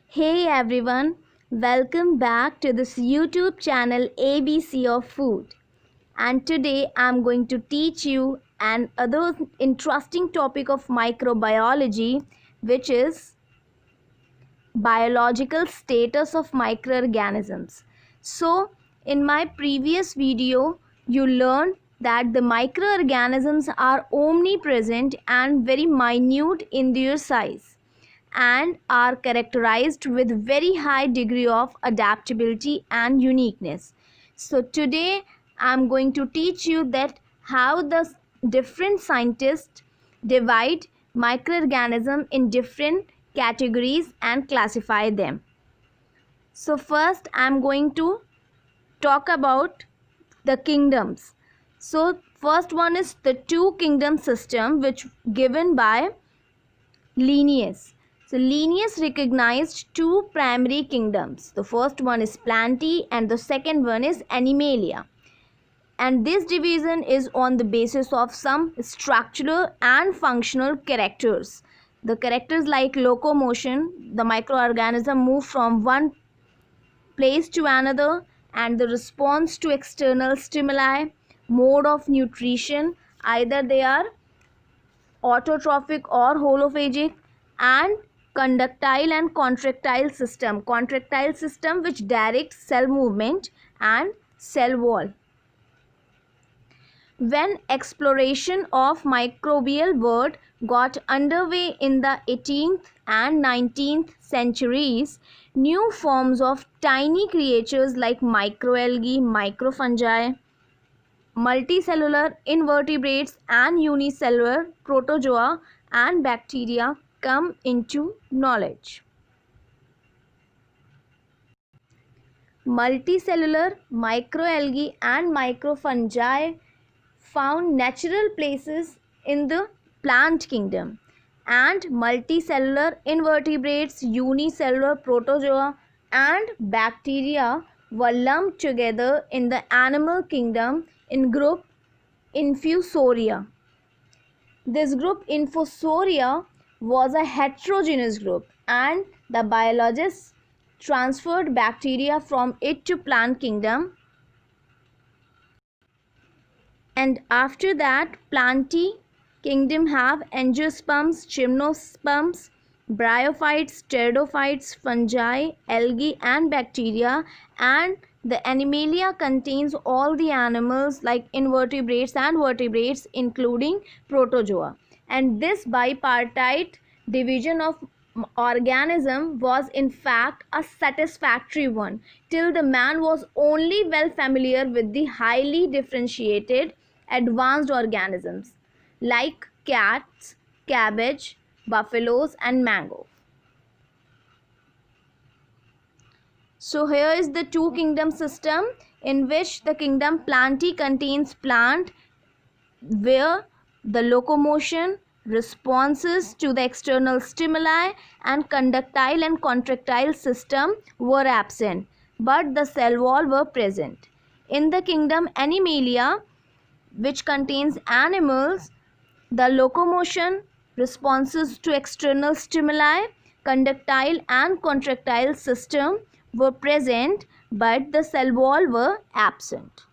Hey everyone, welcome back to this YouTube channel ABC of Food. And today I'm going to teach you an other interesting topic of microbiology, which is biological status of microorganisms. So, in my previous video, you learned that the microorganisms are omnipresent and very minute in their size and are characterized with very high degree of adaptability and uniqueness. So today I'm going to teach you that how the different scientists divide microorganisms in different categories and classify them. So first I'm going to talk about the kingdoms. So first one is the two kingdom system which given by Linnaeus. So Linnaeus recognized two primary kingdoms. The first one is Plantae and the second one is Animalia. And this division is on the basis of some structural and functional characters. The characters like locomotion, the microorganism move from one place to another, and the response to external stimuli, mode of nutrition, either they are autotrophic or holophagic, and conductile and contractile system which directs cell movement and cell wall. When exploration of microbial world got underway in the 18th and 19th centuries, new forms of tiny creatures like microalgae, microfungi, multicellular invertebrates and unicellular protozoa and bacteria come into knowledge. Multicellular microalgae and microfungi found natural places in the plant kingdom, and multicellular invertebrates, unicellular protozoa and bacteria were lumped together in the animal kingdom in group Infusoria. This group Infusoria was a heterogeneous group, and the biologists transferred bacteria from it to plant kingdom, and after that Plantae kingdom have angiosperms, gymnosperms, bryophytes, pteridophytes, fungi, algae and bacteria, and the Animalia contains all the animals like invertebrates and vertebrates including protozoa. And this bipartite division of organism was in fact a satisfactory one till the man was only well familiar with the highly differentiated advanced organisms like cats, cabbage, buffaloes and mango. So here is the two kingdom system in which the kingdom Plantae contains plant where the locomotion, responses to the external stimuli and conductile and contractile system were absent, but the cell wall were present. In the kingdom Animalia, which contains animals, the locomotion, responses to external stimuli, conductile and contractile system were present, but the cell wall were absent.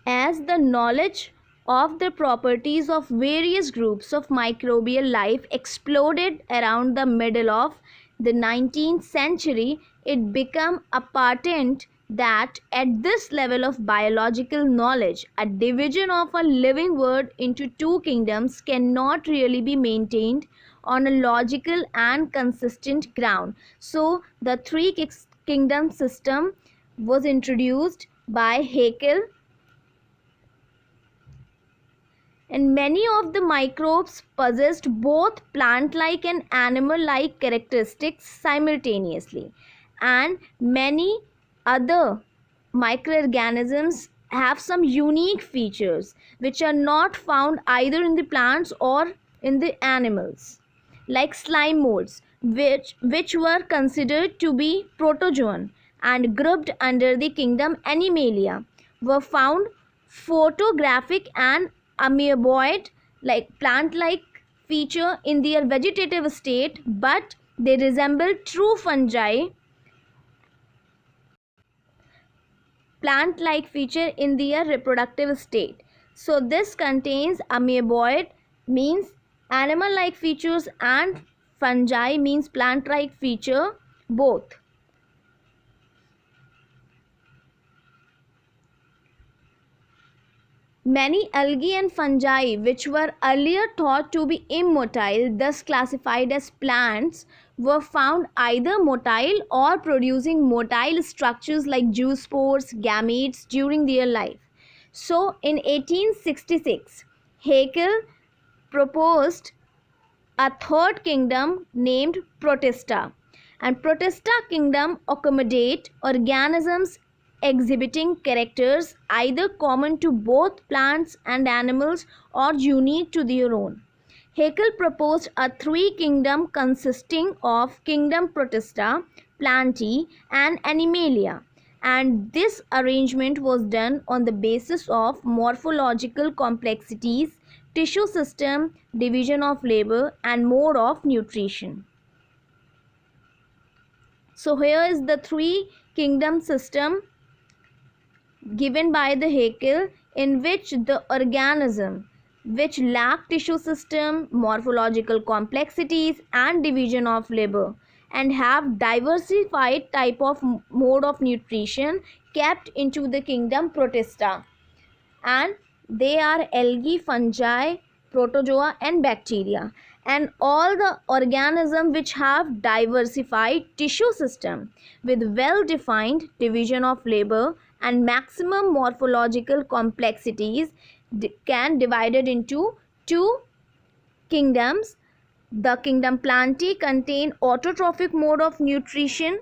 As the knowledge of the properties of various groups of microbial life exploded around the middle of the 19th century, it became apparent that at this level of biological knowledge, a division of a living world into two kingdoms cannot really be maintained on a logical and consistent ground. So, the three kingdom system was introduced by Haeckel, and many of the microbes possessed both plant-like and animal-like characteristics simultaneously, and many other microorganisms have some unique features which are not found either in the plants or in the animals, like slime molds which were considered to be protozoan and grouped under the kingdom Animalia, were found photographic and amoeboid plant-like feature in their vegetative state, but they resemble true fungi plant-like feature in their reproductive state. So this contains amoeboid means animal-like features and fungi means plant-like feature both. Many algae and fungi which were earlier thought to be immotile, thus classified as plants, were found either motile or producing motile structures like zoospores, gametes during their life. So in 1866, Haeckel proposed a third kingdom named Protista, and Protista kingdom accommodate organisms exhibiting characters either common to both plants and animals or unique to their own. Haeckel proposed a three-kingdom consisting of Kingdom Protista, Plantae, and Animalia, and this arrangement was done on the basis of morphological complexities, tissue system, division of labor, and mode of nutrition. So here is the three-kingdom system given by the Haeckel, in which the organism which lack tissue system, morphological complexities, and division of labor, and have diversified type of mode of nutrition, kept into the kingdom Protista, and they are algae, fungi, protozoa, and bacteria. And all the organisms which have diversified tissue system with well defined division of labor and maximum morphological complexities can divided into two kingdoms. The kingdom Plantae contain autotrophic mode of nutrition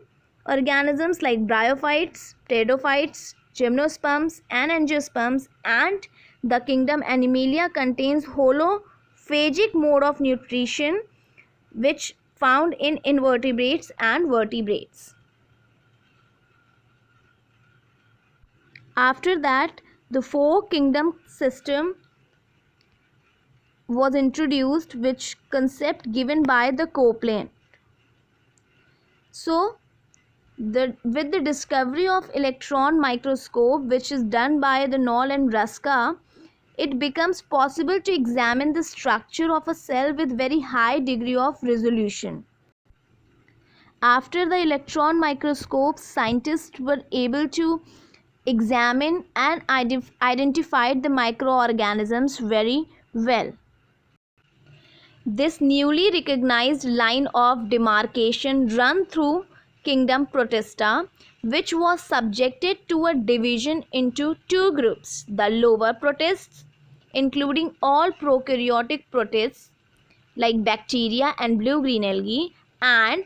organisms like bryophytes, pteridophytes, gymnosperms, and angiosperms, and the kingdom Animalia contains holophagic mode of nutrition which found in invertebrates and vertebrates. After that, the four kingdom system was introduced, which concept given by the Copeland. So with the discovery of electron microscope, which is done by the Knoll and Ruska, it becomes possible to examine the structure of a cell with very high degree of resolution. After the electron microscope, scientists were able to examine and identify the microorganisms very well. This newly recognized line of demarcation run through kingdom Protista, which was subjected to a division into two groups: the lower protists, including all prokaryotic protists like bacteria and blue-green algae, and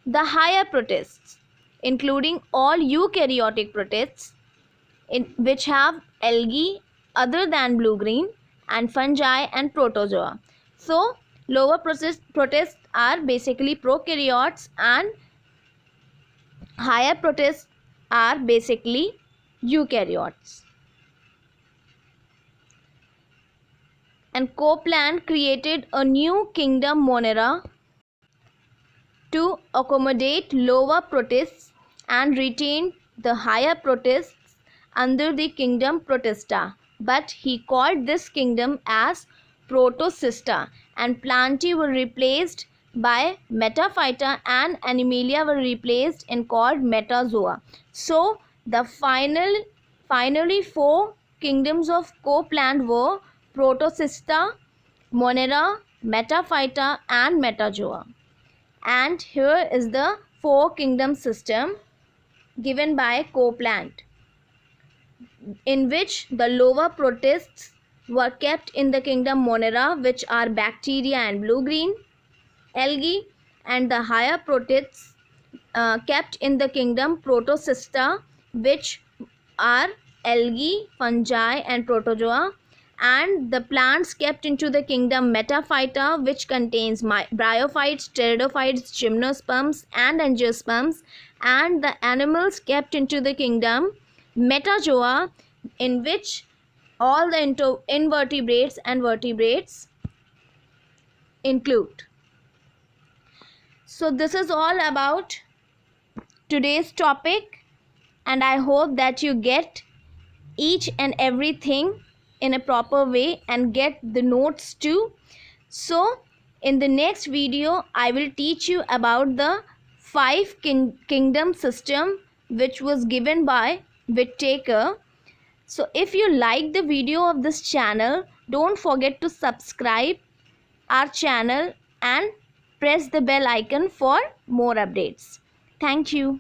the higher protists, including all eukaryotic protists which have algae other than blue-green, and fungi and protozoa. So lower protists are basically prokaryotes, and higher protists are basically eukaryotes. And Copeland created a new kingdom Monera to accommodate lower protists and retain the higher protists under the kingdom Protista, but he called this kingdom as Protocista, and Plantae were replaced by Metaphyta and Animalia were replaced and called Metazoa. So the finally four kingdoms of Copeland were Protocista, Monera, Metaphyta, and Metazoa. And here is the four kingdom system given by Copeland, in which the lower protists were kept in the kingdom Monera, which are bacteria and blue-green algae, and the higher protists kept in the kingdom Protocista, which are algae, fungi, and protozoa, and the plants kept into the kingdom Metaphyta, which contains bryophytes, pteridophytes, gymnosperms, and angiosperms, and the animals kept into the kingdom Metazoa, in which all the invertebrates and vertebrates include. So this is all about today's topic, and I hope that you get each and everything in a proper way and get the notes too. So in the next video I will teach you about the five kingdom system which was given by Whittaker. So if you like the video of this channel, don't forget to subscribe our channel and press the bell icon for more updates. Thank you.